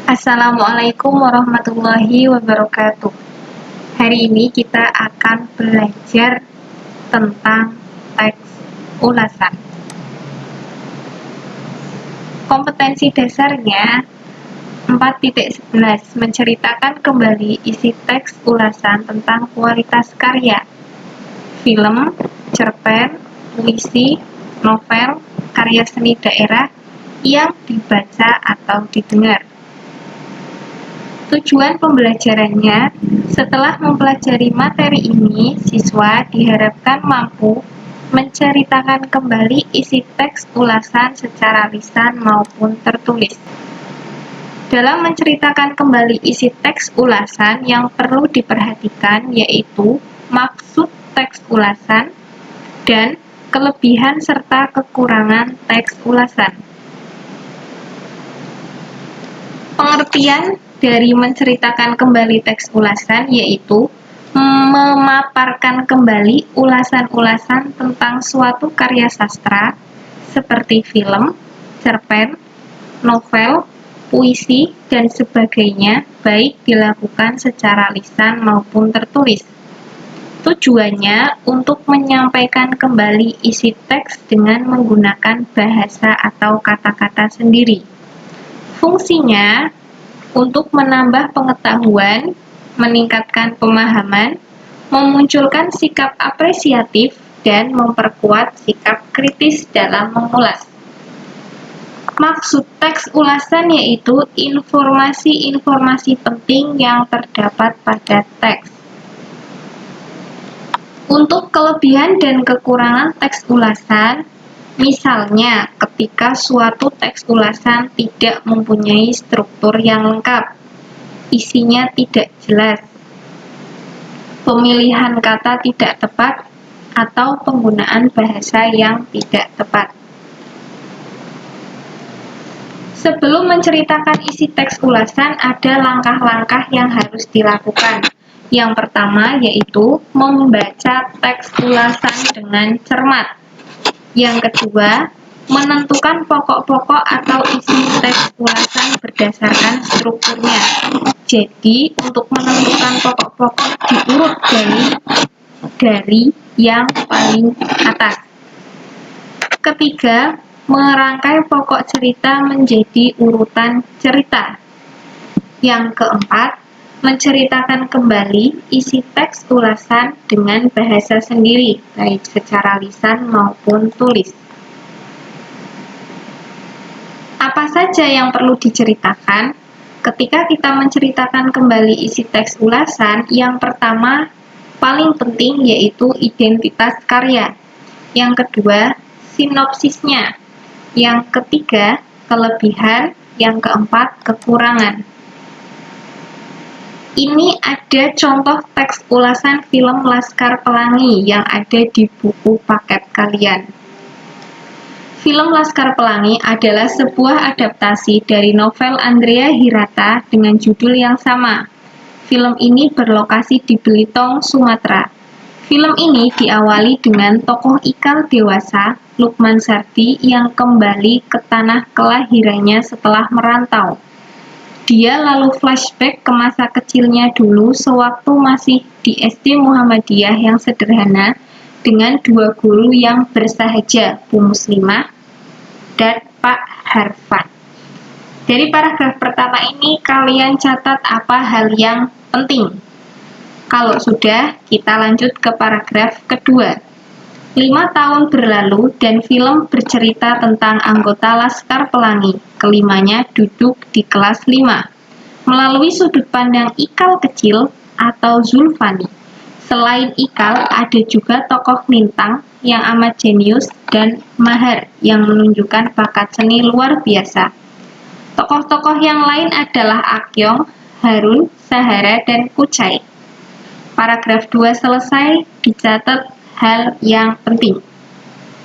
Assalamualaikum warahmatullahi wabarakatuh. Hari ini kita akan belajar tentang teks ulasan. Kompetensi dasarnya 4.11 menceritakan kembali isi teks ulasan tentang kualitas karya, film, cerpen, puisi, novel, karya seni daerah yang dibaca atau didengar. Tujuan pembelajarannya, setelah mempelajari materi ini, siswa diharapkan mampu menceritakan kembali isi teks ulasan secara lisan maupun tertulis. Dalam menceritakan kembali isi teks ulasan yang perlu diperhatikan yaitu maksud teks ulasan dan kelebihan serta kekurangan teks ulasan. Pengertian dari menceritakan kembali teks ulasan yaitu memaparkan kembali ulasan-ulasan tentang suatu karya sastra seperti film, cerpen, novel, puisi, dan sebagainya, baik dilakukan secara lisan maupun tertulis. Tujuannya untuk menyampaikan kembali isi teks dengan menggunakan bahasa atau kata-kata sendiri. Fungsinya untuk menambah pengetahuan, meningkatkan pemahaman, memunculkan sikap apresiatif, dan memperkuat sikap kritis dalam mengulas. Maksud teks ulasan yaitu informasi-informasi penting yang terdapat pada teks. Untuk kelebihan dan kekurangan teks ulasan, misalnya ketika suatu teks ulasan tidak mempunyai struktur yang lengkap, isinya tidak jelas, pemilihan kata tidak tepat, atau penggunaan bahasa yang tidak tepat. Sebelum menceritakan isi teks ulasan, ada langkah-langkah yang harus dilakukan. Yang pertama yaitu membaca teks ulasan dengan cermat. Yang kedua, menentukan pokok-pokok atau isi teks ulasan berdasarkan strukturnya. Jadi, untuk menentukan pokok-pokok diurut dari yang paling atas. Ketiga, merangkai pokok cerita menjadi urutan cerita. Yang keempat, menceritakan kembali isi teks ulasan dengan bahasa sendiri, baik secara lisan maupun tulis. Apa saja yang perlu diceritakan? Ketika kita menceritakan kembali isi teks ulasan, yang pertama, paling penting yaitu identitas karya. Yang kedua, sinopsisnya. Yang ketiga, kelebihan. Yang keempat, kekurangan. Ini ada contoh teks ulasan film Laskar Pelangi yang ada di buku paket kalian. Film Laskar Pelangi adalah sebuah adaptasi dari novel Andrea Hirata dengan judul yang sama. Film ini berlokasi di Belitung, Sumatera. Film ini diawali dengan tokoh Ikal dewasa, Lukman Sardi, yang kembali ke tanah kelahirannya setelah merantau. Dia lalu flashback ke masa kecilnya dulu sewaktu masih di SD Muhammadiyah yang sederhana dengan dua guru yang bersahaja, Bu Muslimah dan Pak Harfan. Dari paragraf pertama ini kalian catat apa hal yang penting. Kalau sudah, kita lanjut ke paragraf kedua. 5 tahun berlalu dan film bercerita tentang anggota Laskar Pelangi. Kelimanya duduk di kelas 5. Melalui sudut pandang Ikal kecil atau Zulfani. Selain Ikal, ada juga tokoh Lintang yang amat jenius dan mahir yang menunjukkan bakat seni luar biasa. Tokoh-tokoh yang lain adalah Akyong, Harun, Sahara, dan Kucai. Paragraf 2 selesai, dicatat hal yang penting.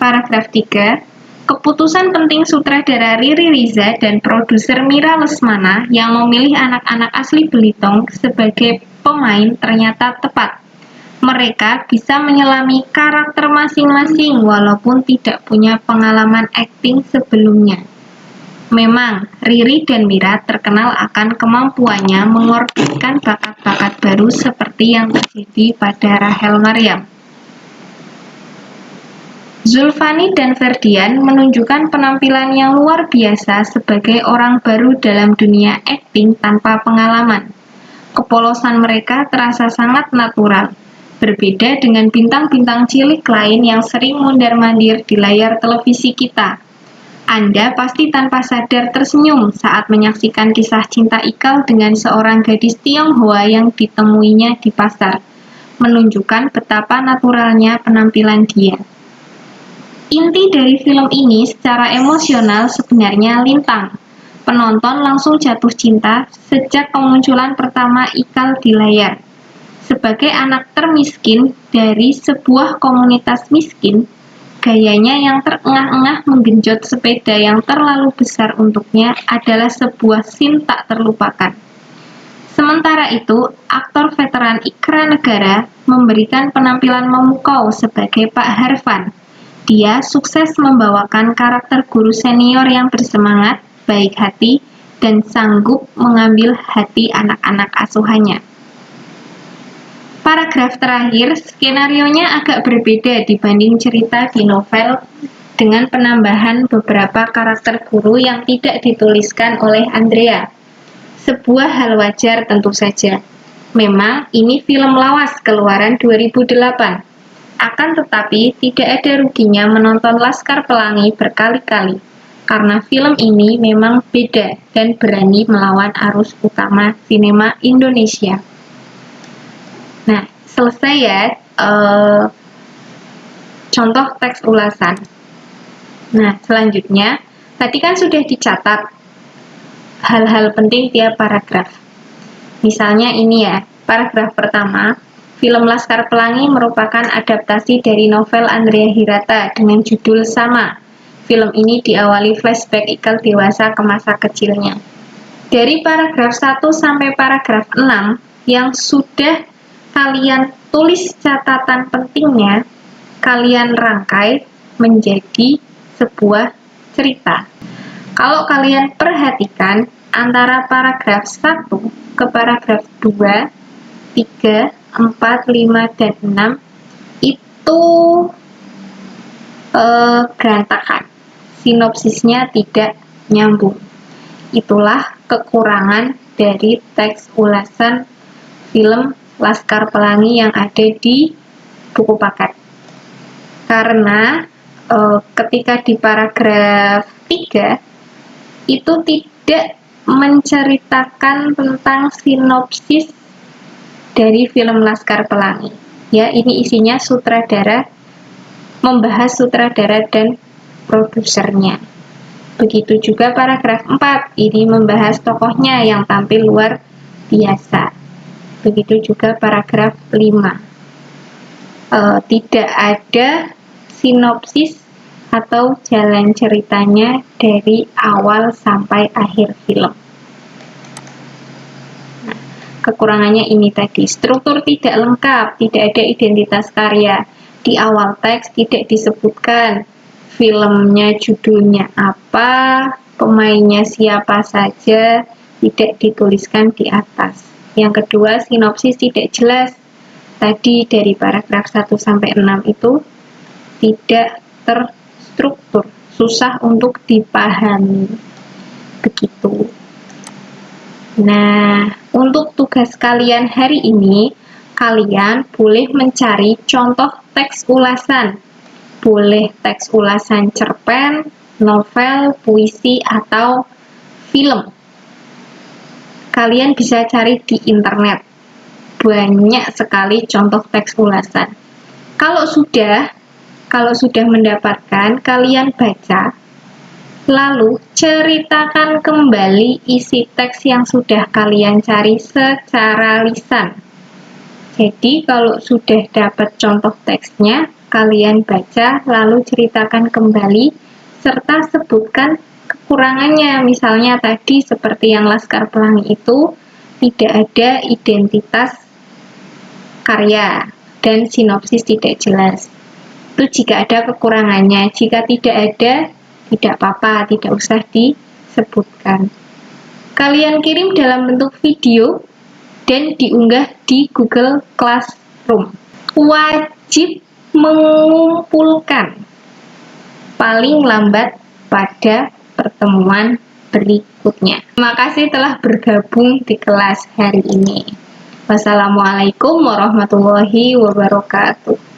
Paragraf 3, keputusan penting sutradara Riri Riza dan produser Mira Lesmana yang memilih anak-anak asli Belitung sebagai pemain ternyata tepat. Mereka bisa menyelami karakter masing-masing walaupun tidak punya pengalaman akting sebelumnya. Memang, Riri dan Mira terkenal akan kemampuannya mengorbitkan bakat-bakat baru seperti yang terjadi pada Rachel Maryam. Zulfani dan Ferdian menunjukkan penampilan yang luar biasa sebagai orang baru dalam dunia akting tanpa pengalaman. Kepolosan mereka terasa sangat natural, berbeda dengan bintang-bintang cilik lain yang sering mondar-mandir di layar televisi kita. Anda pasti tanpa sadar tersenyum saat menyaksikan kisah cinta Ikal dengan seorang gadis Tionghoa yang ditemuinya di pasar, menunjukkan betapa naturalnya penampilan dia. Inti dari film ini secara emosional sebenarnya lintang. Penonton langsung jatuh cinta sejak kemunculan pertama Ikal di layar. Sebagai anak termiskin dari sebuah komunitas miskin, gayanya yang terengah-engah menggenjot sepeda yang terlalu besar untuknya adalah sebuah scene tak terlupakan. Sementara itu, aktor veteran Ikra Negara memberikan penampilan memukau sebagai Pak Harvan. Dia sukses membawakan karakter guru senior yang bersemangat, baik hati, dan sanggup mengambil hati anak-anak asuhannya. Paragraf terakhir, skenarionya agak berbeda dibanding cerita di novel dengan penambahan beberapa karakter guru yang tidak dituliskan oleh Andrea. Sebuah hal wajar tentu saja. Memang ini film lawas keluaran 2008. Akan tetapi tidak ada ruginya menonton Laskar Pelangi berkali-kali, karena film ini memang beda dan berani melawan arus utama sinema Indonesia. Nah, selesai ya contoh teks ulasan. Nah, selanjutnya, tadi kan sudah dicatat hal-hal penting tiap paragraf. Misalnya ini ya, paragraf pertama, film Laskar Pelangi merupakan adaptasi dari novel Andrea Hirata dengan judul sama. Film ini diawali flashback Ikal dewasa ke masa kecilnya. Dari paragraf 1 sampai paragraf 6 yang sudah kalian tulis catatan pentingnya, kalian rangkai menjadi sebuah cerita. Kalau kalian perhatikan antara paragraf 1 ke paragraf 2, 3, 4, 5, dan 6 itu berantakan. Sinopsisnya tidak nyambung. Itulah kekurangan dari teks ulasan film Laskar Pelangi yang ada di buku paket. Karena ketika di paragraf 3 itu tidak menceritakan tentang sinopsis dari film Laskar Pelangi. Ya, ini isinya sutradara, membahas sutradara dan produsernya. Begitu juga paragraf 4, ini membahas tokohnya yang tampil luar biasa. Begitu juga paragraf 5. Tidak ada sinopsis atau jalan ceritanya dari awal sampai akhir film. Nah, kekurangannya ini tadi, struktur tidak lengkap, tidak ada identitas karya. Di awal teks tidak disebutkan filmnya judulnya apa, pemainnya siapa saja, tidak dituliskan di atas. Yang kedua, sinopsis tidak jelas. Tadi dari paragraf 1 sampai 6 itu tidak terstruktur, susah untuk dipahami. Begitu. Nah, untuk tugas kalian hari ini, kalian boleh mencari contoh teks ulasan. Boleh teks ulasan cerpen, novel, puisi, atau film. Kalian bisa cari di internet. Banyak sekali contoh teks ulasan. Kalau sudah mendapatkan, kalian baca, lalu ceritakan kembali isi teks yang sudah kalian cari secara lisan. Jadi kalau sudah dapat contoh teksnya, kalian baca, lalu ceritakan kembali, serta sebutkan kekurangannya. Misalnya tadi seperti yang Laskar Pelangi itu, tidak ada identitas karya dan sinopsis tidak jelas. Itu jika ada kekurangannya. Jika tidak ada, tidak apa-apa, tidak usah sebutkan. Kalian kirim dalam bentuk video dan diunggah di Google Classroom. Wajib mengumpulkan paling lambat pada pertemuan berikutnya. Terima kasih telah bergabung di kelas hari ini. Wassalamualaikum warahmatullahi wabarakatuh.